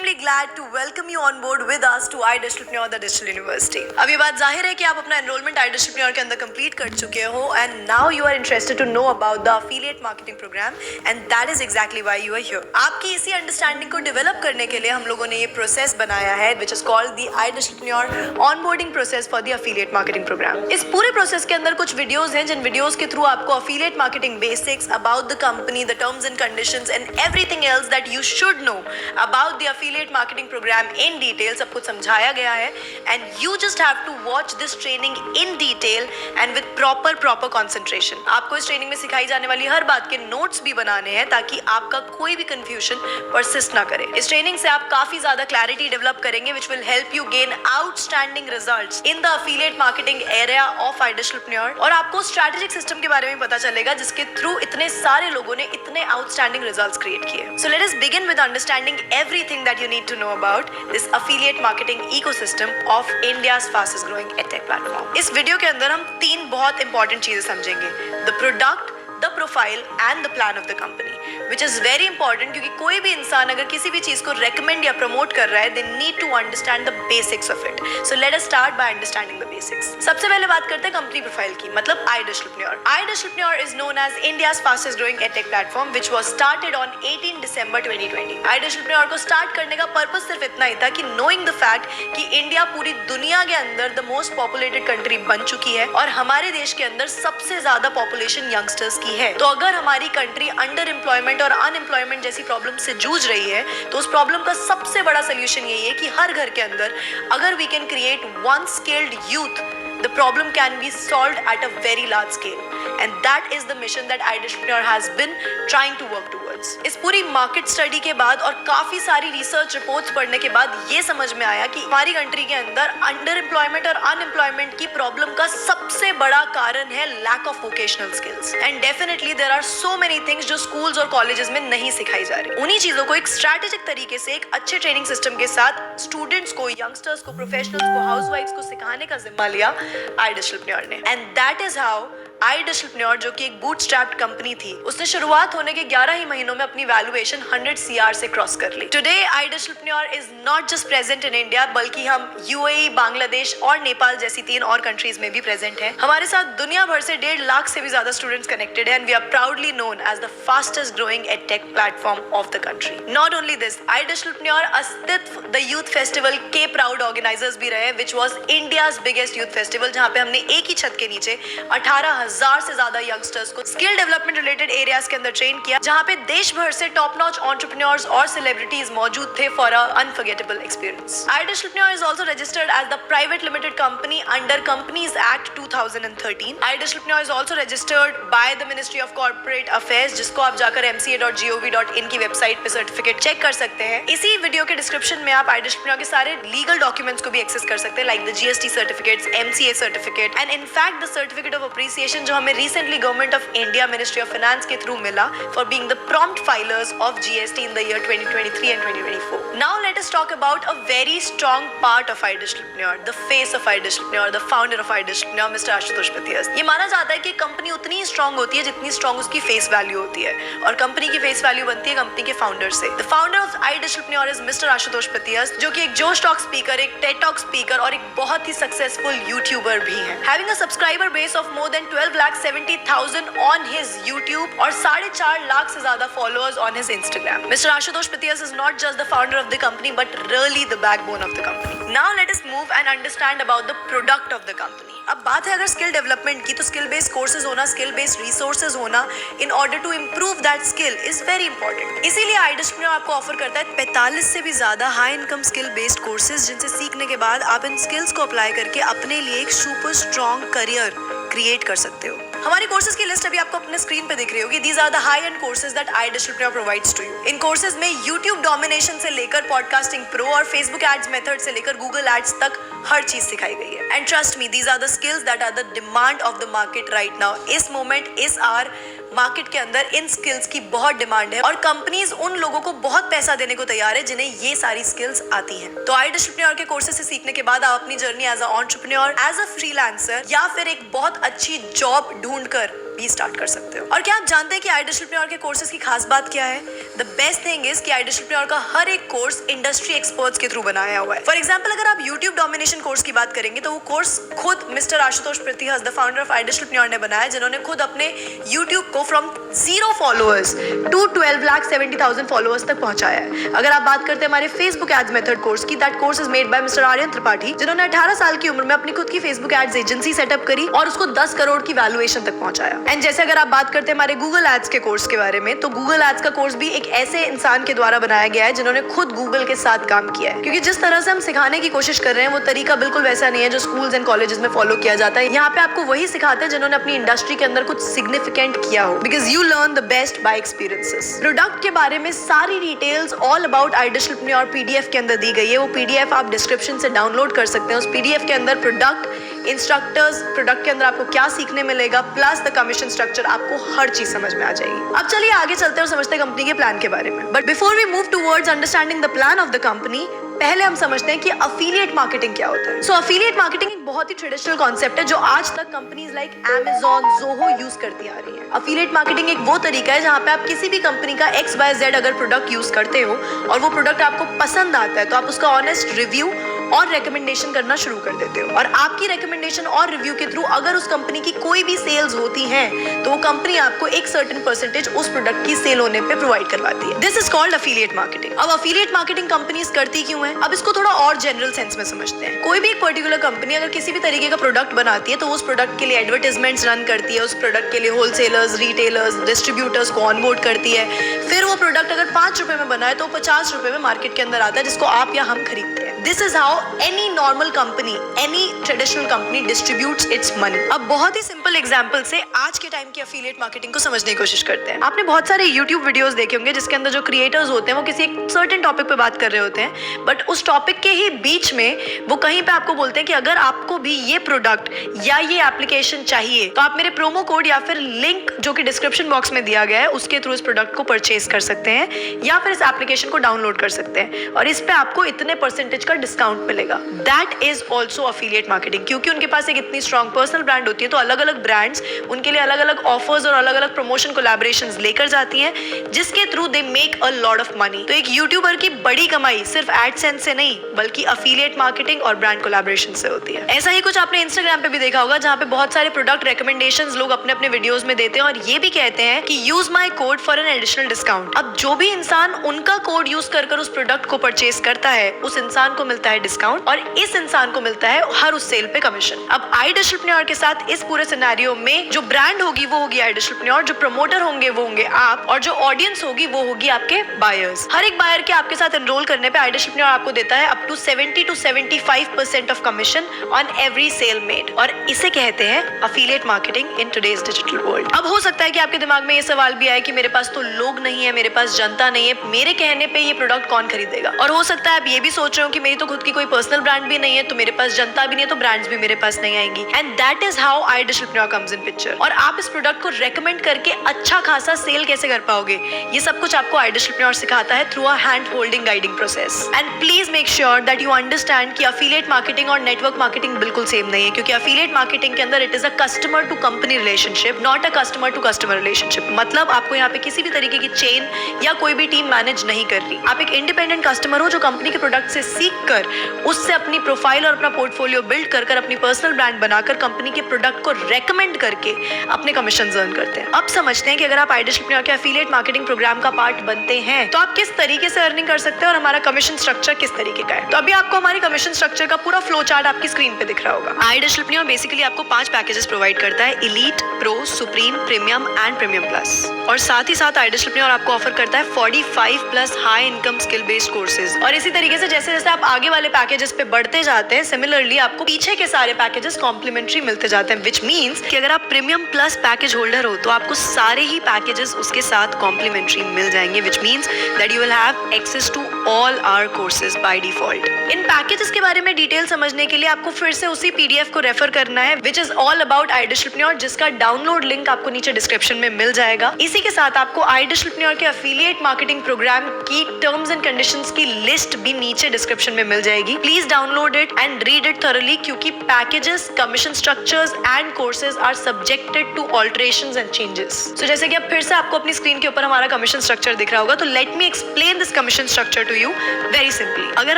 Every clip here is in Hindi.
extremely glad to welcome you on board with us to iDigitalpreneur, the Digital University. अब ये बात जाहिर है कि आप अपना enrollment iDigitalpreneur के अंदर complete कर चुके हो and now you are interested to know about the affiliate marketing program and that is exactly why you are here. आपकी इसी understanding को develop करने के लिए हम लोगों ने ये process बनाया है which is called the iDigitalpreneur onboarding process for the affiliate marketing program. इस पूरे process के अंदर कुछ videos हैं जिन videos के through आपको affiliate marketing basics about the company, the terms and conditions and everything else that you should know about the affiliate marketing program in detail सब कुछ समझाया गया है and you just have to watch this training in detail and with proper concentration. आपको इस ट्रेनिंग में सिखाई जाने वाली हर बात के नोट्स भी बनाने हैं ताकि आपका कोई भी कंफ्यूजन परसिस्ट ना करे. इस ट्रेनिंग से आप काफी ज्यादा क्लैरिटी डेवलप करेंगे which will help you gain outstanding results in the affiliate marketing area of iDigitalpreneur और आपको स्ट्रेटेजिक सिस्टम के बारे में पता चलेगा जिसके थ्रू इतने सारे लोगों ने इतने आउटस्टैंडिंग रिजल्ट्स क्रिएट किए. So let us begin with understanding everything that you need to know about this affiliate marketing ecosystem of India's fastest growing edtech platform. इस वीडियो के अंदर हम तीन बहुत इंपॉर्टेंट चीजें समझेंगे. The product, the profile and the plan of the company, which is very important क्योंकि कोई भी इंसान अगर किसी भी चीज को recommend या promote कर रहा है, they need to understand the basics of it. So let us start by understanding the basics. सबसे पहले बात करते हैं company profile की, मतलब iDigitalpreneur. iDigitalpreneur is known as India's fastest growing edtech platform, which was started on 18 December 2020. iDigitalpreneur को start करने का purpose सिर्फ इतना ही था कि knowing the fact कि इंडिया पूरी दुनिया के अंदर the most populated country बन चुकी है और हमारे देश के अंदर सबसे ज्यादा population youngsters की है. तो अगर हमारी कंट्री अंडर एम्प्लॉयमेंट और अनएम्प्लॉयमेंट जैसी प्रॉब्लम से जूझ रही है तो उस प्रॉब्लम का सबसे बड़ा सोल्यूशन यही है कि हर घर के अंदर अगर we can create one skilled youth the problem can be solved at a very large scale and that is the mission that iDigitalpreneur has been trying to work towards. इस पूरी मार्केट स्टडी के बाद और काफी सारी रिसर्च रिपोर्ट्स पढ़ने के बाद ये समझ में आया कि हमारी कंट्री के अंदर अंडर एम्प्लॉयमेंट और अनएम्प्लॉयमेंट की प्रॉब्लम का सबसे बड़ा कारण है lack of vocational skills and definitely there are so many things जो स्कूल्स और कॉलेजेस में नहीं सिखाई जा रही. उन्हीं चीजों को एक स्ट्रेटेजिक तरीके से एक अच्छे ट्रेनिंग सिस्टम के साथ स्टूडेंट्स को, यंगस्टर्स को, प्रोफेशनल्स को, हाउसवाइफ्स को सिखाने का जिम्मा लिया iDigitalpreneur ने and that is how iDigitalpreneur जो कि एक बूटस्ट्रैप्ड कंपनी थी उसने शुरुआत होने के 11 ही महीनों में अपनी वैल्यूएशन 100 CR से क्रॉस कर ली. Today iDigitalpreneur is not just present in India बल्कि हम UAE, बांग्लादेश और नेपाल जैसी 3 और कंट्रीज में भी प्रेजेंट हैं. हमारे साथ दुनिया भर से 1.5 लाख से भी ज्यादा स्टूडेंट्स कनेक्टेड हैं and we are proudly known as the fastest growing edtech platform of the country. Not only this, iDigitalpreneur Astitva the youth festival के प्राउड ऑर्गेनाइजर्स भी रहे which was India's biggest youth festival जहाँ पे हमने एक ही छत के नीचे 18,000 से ज्यादा यंगस्टर्स को स्किल डेवलपमेंट रिलेटेड एरियाज के अंदर ट्रेन किया जहां पे देश भर से टॉप नॉच एंटरप्रेन्योर्स और सेलिब्रिटीज मौजूद थे for a unforgettable experience. iDigitalpreneur is also registered as the private limited company under Companies Act 2013. iDigitalpreneur is also registered by the Ministry of Corporate Affairs जिसको आप जाकर mca.gov.in की वेबसाइट पे सर्टिफिकेट चेक कर सकते हैं. इसी वीडियो के डिस्क्रिप्शन में आप iDigitalpreneur के सारे लीगल डॉक्यूमेंट्स को भी एक्सेस कर सकते हैं like the GST certificates, MCA certificate and in fact the certificate of appreciation जो हमें recently government of India ministry of finance के थ्रू मिला for being the prompt filers of GST in the year 2023 and 2024. Now let us talk about a very strong part of iDigitalpreneur, the face of iDigitalpreneur, the founder of iDigitalpreneur, Mr. Ashutosh Pratihast. ये माना जाता है कि कंपनी उतनी स्ट्रांग होती है जितनी स्ट्रांग उसकी फेस वैल्यू होती है और कंपनी की फेस वैल्यू बनती है कंपनी के फाउंडर से. The founder of iDigitalpreneur is Mr. Ashutosh पतियास जो कि एक जोश टॉक स्पीकर, एक टेड टॉक स्पीकर और एक बहुत ही सक्सेसफुल यूट्यूबर भी हैं. Having a subscriber base of more than 12,70,000 on his YouTube और 4.5 लाख से ज्यादा followers on his Instagram. Mr. Ashutosh Patiyas is not just the founder of the company but really the backbone of the company. Now let us move and understand about the product of the company. अब बात है अगर स्किल डेवलपमेंट की तो स्किल बेस्ड कोर्सेज होना, स्किल बेस्ड रिसोर्सेज होना in order to improve that skill is very important. इसीलिए iDigitalpreneur आपको ऑफर करता है 45 से भी ज्यादा high income skill based courses जिनसे सीखने के बाद आप इन स्किल्स को अप्लाई करके अपने लिए एक सुपर स्ट्रॉन्ग करियर क्रिएट कर सकते हो. हमारी कोर्सेज की लिस्ट अभी आपको अपने स्क्रीन पे दिख रही होगी. These are the high end courses that iDigitalpreneur provides to you. इन कोर्सेज में YouTube डोमिनेशन से लेकर पॉडकास्टिंग प्रो और Facebook एड्स मेथड से लेकर Google एड्स तक हर चीज सिखाई गई है. And trust me, these are the skills that are the demand of the market right now. इस मोमेंट, इस आवर मार्केट के अंदर इन स्किल्स की बहुत डिमांड है और कंपनीज उन लोगों को बहुत पैसा देने को तैयार है जिन्हें ये सारी स्किल्स आती हैं. तो iDigitalpreneur के कोर्सेज से सीखने के बाद आप अपनी journey as a entrepreneur, as a freelancer या फिर एक बहुत अच्छी जॉब ढूंढकर भी स्टार्ट कर सकते हो। और क्या आप जानते हैं कि आईडिशलप्रेन्योर के कोर्सेज की खास बात क्या है? द बेस्ट थिंग इज कि आईडिशलप्रेन्योर का हर एक कोर्स इंडस्ट्री एक्सपर्ट्स के थ्रू बनाया हुआ है। फॉर एग्जाम्पल अगर आप यूट्यूब डोमिनेशन कोर्स की बात करेंगे तो वो कोर्स खुद mister Ashutosh Pratihast the founder of iDigitalpreneur ने बनाया, जिन्होंने खुद अपने यूट्यूब को फ्रॉम 0 फॉलोअर्स टू 12,70,000 फॉलोअर्स तक पहुंचाया है। अगर आप बात करते हैं हमारे फेसबुक एड्स मेथड कोर्स की, that course is made by mister Aryan Tripathi, जिन्होंने 18 साल की उम्र में अपनी खुद की फेसबुक एड्स एजेंसी सेटअप करी और उसको 10 करोड़ की वैल्यूएशन तक पहुंचाया। एंड जैसे अगर आप बात करते हैं हमारे गूगल एड्स के कोर्स के बारे में, तो गूगल एड्स का कोर्स भी एक ऐसे इंसान के द्वारा बनाया गया है जिन्होंने खुद गूगल के साथ काम किया है, क्योंकि जिस तरह से हम सिखाने की कोशिश कर रहे हैं वो तरीका बिल्कुल वैसा नहीं है जो स्कूल्स एंड कॉलेजेस में फॉलो किया जाता है। यहाँ पे आपको वही सिखाते हैं जिन्होंने अपनी इंडस्ट्री के अंदर कुछ सिग्निफिकेंट किया हो, because you learn the best by experiences. Product के बारे में सारी details all about iDigitalpreneur PDF के अंदर दी गई है। वो पीडीएफ आप डिस्क्रिप्शन से डाउनलोड कर सकते हैं। उस पीडीएफ के अंदर प्रोडक्ट, इंस्ट्रक्टर्स, प्रोडक्ट के अंदर आपको क्या सीखने मिलेगा, प्लस द कमीशन स्ट्रक्चर, आपको हर चीज समझ में आ जाएगी। अब चलिए आगे चलते हैं और समझते हैं कंपनी के प्लान के बारे में। But before we move towards understanding the plan of the company, पहले हम समझते हैं कि अफिलिएट मार्केटिंग क्या होता है। सो अफिलिएट मार्केटिंग एक बहुत ही ट्रेडिशनल कॉन्सेप्ट है जो आज तक companies like Amazon, Zoho use करती आ रही है। अफिलिएट मार्केटिंग एक वो तरीका है जहां पे आप किसी भी कंपनी का XYZ अगर प्रोडक्ट यूज करते हो और वो प्रोडक्ट आपको पसंद आता है तो आप उसका ऑनेस्ट रिव्यू और रेकमेंडेशन करना शुरू कर देते हो, और आपकी रेकमेंडेशन और रिव्यू के थ्रू अगर उस कंपनी की कोई भी सेल्स होती हैं तो वो कंपनी आपको एक सर्टेन परसेंटेज उस प्रोडक्ट की सेल होने पे प्रोवाइड करवाती है। This is called affiliate marketing. अब अफिलिएट मार्केटिंग कंपनीज करती क्यों है? अब इसको थोड़ा और जनरल सेंस में समझते हैं। कोई भी एक पर्टिकुलर कंपनी अगर किसी भी तरीके का प्रोडक्ट बनाती है तो उस प्रोडक्ट के लिए एडवर्टाइजमेंट्स रन करती है, उस प्रोडक्ट के लिए होलसेलर्स, रिटेलर्स, डिस्ट्रीब्यूटर्स को ऑनबोर्ड करती है। फिर वो प्रोडक्ट अगर 5 रुपए में बना है तो 50 रुपए में मार्केट के अंदर आता है, जिसको आप या हम खरीदते हैं। This is how any normal company, any traditional company distributes it's money. अब बहुत ही सिंपल एग्जांपल से आज के टाइम की अफिलिएट मार्केटिंग को समझने की कोशिश करते हैं। आपने बहुत सारे YouTube वीडियोस देखे होंगे जिसके अंदर जो क्रिएटर्स होते हैं वो किसी एक सर्टेन टॉपिक पे बात कर रहे होते हैं, बट उस टॉपिक के ही बीच में वो कहीं पे आपको बोलते हैं कि अगर आपको भी ये प्रोडक्ट या ये एप्लीकेशन चाहिए तो आप मेरे प्रोमो कोड या फिर लिंक जो कि डिस्क्रिप्शन बॉक्स में दिया गया है उसके थ्रू इस प्रोडक्ट को परचेज कर सकते हैं या फिर इस एप्लीकेशन को डाउनलोड कर सकते हैं और इस पे आपको इतने परसेंटेज का डिस्काउंट मिलेगा। That is also affiliate marketing, क्योंकि उनके पास एक इतनी स्ट्रॉन्ग पर्सनल ब्रांड होती है तो अलग अलग ब्रांड्स उनके लिए अलग अलग ऑफर्स और अलग अलग प्रमोशन कोलैबोरेशंस लेकर जाती हैं जिसके through they make a lot of money. तो एक यूट्यूबर की बड़ी कमाई सिर्फ एडसेंस से नहीं बल्कि अफिलिएट मार्केटिंग और ब्रांड कोलैबोरेशन से होती है। ऐसा ही कुछ आपने इंस्टाग्राम पे भी देखा होगा जहां पे बहुत सारे प्रोडक्ट रिकमेंडेशंस लोग अपने अपने वीडियोस में देते हैं और ये भी कहते हैं कि use my code for an additional discount. अब जो भी इंसान उनका कोड यूज कर उस प्रोडक्ट को परचेज करता है उस इंसान को मिलता है डिस्काउंट और इस इंसान को मिलता है हर उस सेल पे कमीशन। अब आईडिशलप्रेन्योर के साथ इस पूरे सिनेरियो में जो ब्रांड होगी वो होगी आईडिशलप्रेन्योर, जो प्रमोटर होंगे वो होंगे आप, और जो ऑडियंस होगी वो होगी आपके बायर्स। हर एक बायर के आपके साथ एनरोल करने पे आईडिशलप्रेन्योर आपको देता है up to 70 to 75% of commission on every sale made, और इसे कहते हैं affiliate marketing in today's digital world. अब हो सकता है कि आपके दिमाग में ये सवाल भी आए कि मेरे पास तो लोग नहीं है, मेरे पास जनता नहीं है, मेरे कहने पे ये प्रोडक्ट कौन खरीदेगा? और हो सकता है आप ये भी सोच रहे हो कि मेरी तो खुद की कोई पर्सनल ब्रांड भी नहीं है, तो मेरे पास जनता भी नहीं है, तो ब्रांड्स भी मेरे पास नहीं आएंगी। And that is how iDigitalpreneur comes in picture. और आप इस प्रोडक्ट को रेकमेंड करके अच्छा खासा सेल कैसे कर पाओगे, ये सब कुछ आपको आईडिशलप्रेन्योर सिखाता है through a hand holding guiding process. And please make sure that you understand कि अफिलिएट मार्केटिंग और नेटवर्क मार्केटिंग बिल्कुल सेम नहीं है, क्योंकि अफिलिएट मार्केटिंग के अंदर it is a customer to company relationship, not a customer to customer relationship. मतलब आपको यहाँ पे किसी भी तरीके की चेन या कोई भी टीम मैनेज नहीं कर रही। आप एक इंडिपेंडेंट कस्टमर हो जो कंपनी के प्रोडक्ट से सीख कर उससे अपनी प्रोफाइल और अपना पोर्टफोलियो बिल्ड कर अपनी पर्सनल ब्रांड बनाकर कंपनी के प्रोडक्ट को रेकमेंड करके अपने कमीशन अर्न करते हैं। अब समझते हैं कि अगर आप आईडिशलप्रेन्योर के अफिलिएट मार्केटिंग प्रोग्राम का पार्ट बनते हैं तो आप किस तरीके से अर्निंग कर सकते हैं और हमारा कमीशन स्ट्रक्चर किस तरीके का है। तो अभी आपको हमारी कमीशन स्ट्रक्चर का पूरा फ्लो चार्ट आपकी स्क्रीन पे दिख रहा होगा। आईडिशलप्रेन्योर बेसिकली आपको 5 पैकेजेस प्रोवाइड करता है, elite, pro, supreme, premium and premium plus. और साथ ही साथ आईडिशलप्रेन्योर आपको ऑफर करता है 45 plus high income skill based courses. और इसी तरीके से जैसे जैसे आप आगे वाले पैकेजेस पे बढ़ते जाते हैं सिमिलरली आपको पीछे के सारे पैकेजेस कॉम्प्लीमेंट्री मिलते जाते हैं, विच मीन्स कि अगर आप प्रीमियम प्लस पैकेज होल्डर हो तो आपको सारे ही पैकेजेस उसके साथ कॉम्प्लीमेंट्री मिल जाएंगे, which means that you will have access to all our courses by default. इन पैकेजेस के बारे में डिटेल समझने के लिए आपको फिर से उसी पीडीएफ को रेफर करना है विच इज ऑल अबाउट आईडिशलप्रेन्योर, जिसका डाउनलोड लिंक आपको नीचे डिस्क्रिप्शन में मिल जाएगा। इसी के साथ आपको आईडिशलप्रेन्योर के अफिलिएट मार्केटिंग प्रोग्राम की टर्म्स एंड कंडीशंस की लिस्ट भी नीचे डिस्क्रिप्शन में मिल जाएगी। Please download it and read it thoroughly, क्योंकि packages, commission structures and courses are subjected to alterations and changes. So जैसे कि अब फिर से आपको अपनी स्क्रीन के ऊपर हमारा कमीशन स्ट्रक्चर दिख रहा होगा, तो let me explain this commission structure to you very simply. अगर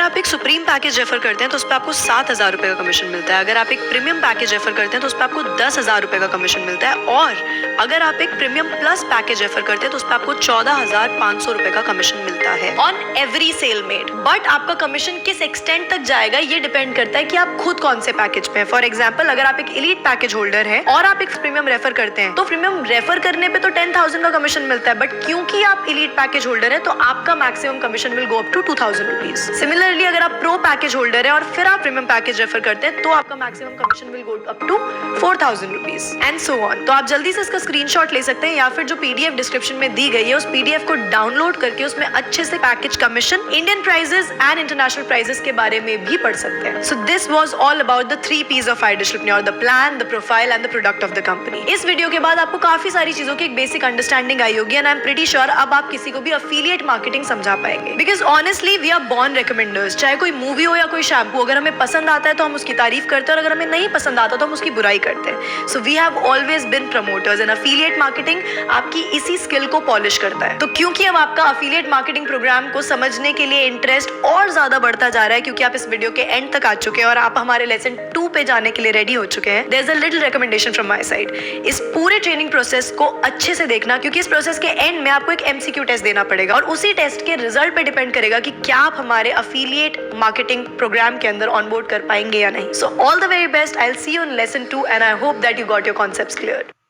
आप एक सुप्रीम पैकेज रेफर करते हैं तो उस पर आपको 7,000 रुपए का कमीशन मिलता है। अगर आप एक प्रीमियम पैकेज रेफर करते हैं तो उस पर आपको 10,000 रुपए का कमीशन मिलता है। और अगर आप एक प्रीमियम प्लस पैकेज रेफर करते हैं तो उस पर आपको 14,500 रुपए का कमीशन मिलता है on every sale made. But आपका कमीशन किस एक्सटेंट तक जाएगा ये डिपेंड करता है कि आप खुद कौन से पैकेज पे हैं। फॉर एग्जाम्पल, अगर आप एक एलीट पैकेज होल्डर है और आप एक प्रीमियम रेफर करते हैं तो प्रीमियम रेफर करने पे तो 10,000 का कमीशन मिलता है, बट क्योंकि आप एलीट पैकेज होल्डर है तो आपका maximum commission will go up to 2,000 rupees. Similarly, अगर आप प्रो पैकेज होल्डर है और फिर आप प्रीमियम पैकेज रेफर करते हैं तो आपका maximum commission will go up to 4,000 rupees and so on. तो आप जल्दी से इसका स्क्रीनशॉट ले सकते हैं या फिर जो पीडीएफ डिस्क्रिप्शन में दी गई है उस पीडीएफ को डाउनलोड करके उसमें अच्छे से package commission, Indian prices and international prices के बारे में भी पढ़ सकते हैं। So this was all about the 3 P's of iDigitalpreneur, the plan, the profile and the product of the company. इस वीडियो के बाद आपको काफी सारी चीजों की एक बेसिक अंडरस्टैंडिंग आई होगी and I am pretty sure अब आप किसी को भी अफिलिएट मार्केटिंग समझा पाएंगे। Because honestly we are born recommenders. चाहे कोई मूवी हो या कोई शैम्पू, अगर हमें पसंद आता है तो हम उसकी तारीफ करते हैं और अगर हमें नहीं पसंद आता तो हम उसकी बुराई करते हैं। So we have always been promoters and affiliate marketing आपकी इसी स्किल को पॉलिश करता है। तो क्योंकि अब आपका अफिलिएट मार्केटिंग प्रोग्राम को समझने के लिए इंटरेस्ट और ज्यादा बढ़ता जा रहा है, क्योंकि आप इस वीडियो के एंड तक आ चुके हैं और आप हमारे लेसन 2 पे जाने के लिए रेडी हो चुके हैं, there is a little recommendation from my side. इस पूरे ट्रेनिंग प्रोसेस को अच्छे से देखना, क्योंकि इस प्रोसेस के एंड में आपको एक एमसीक्यू टेस्ट देना पड़ेगा और उसी टेस्ट के रिजल्ट पे डिपेंड करेगा कि क्या आप हमारे अफिलिएट मार्केटिंग प्रोग्राम के अंदर ऑनबोर्ड कर पाएंगे या नहीं। So all the very best, I will see you in lesson 2 and I hope that you got your concepts clear.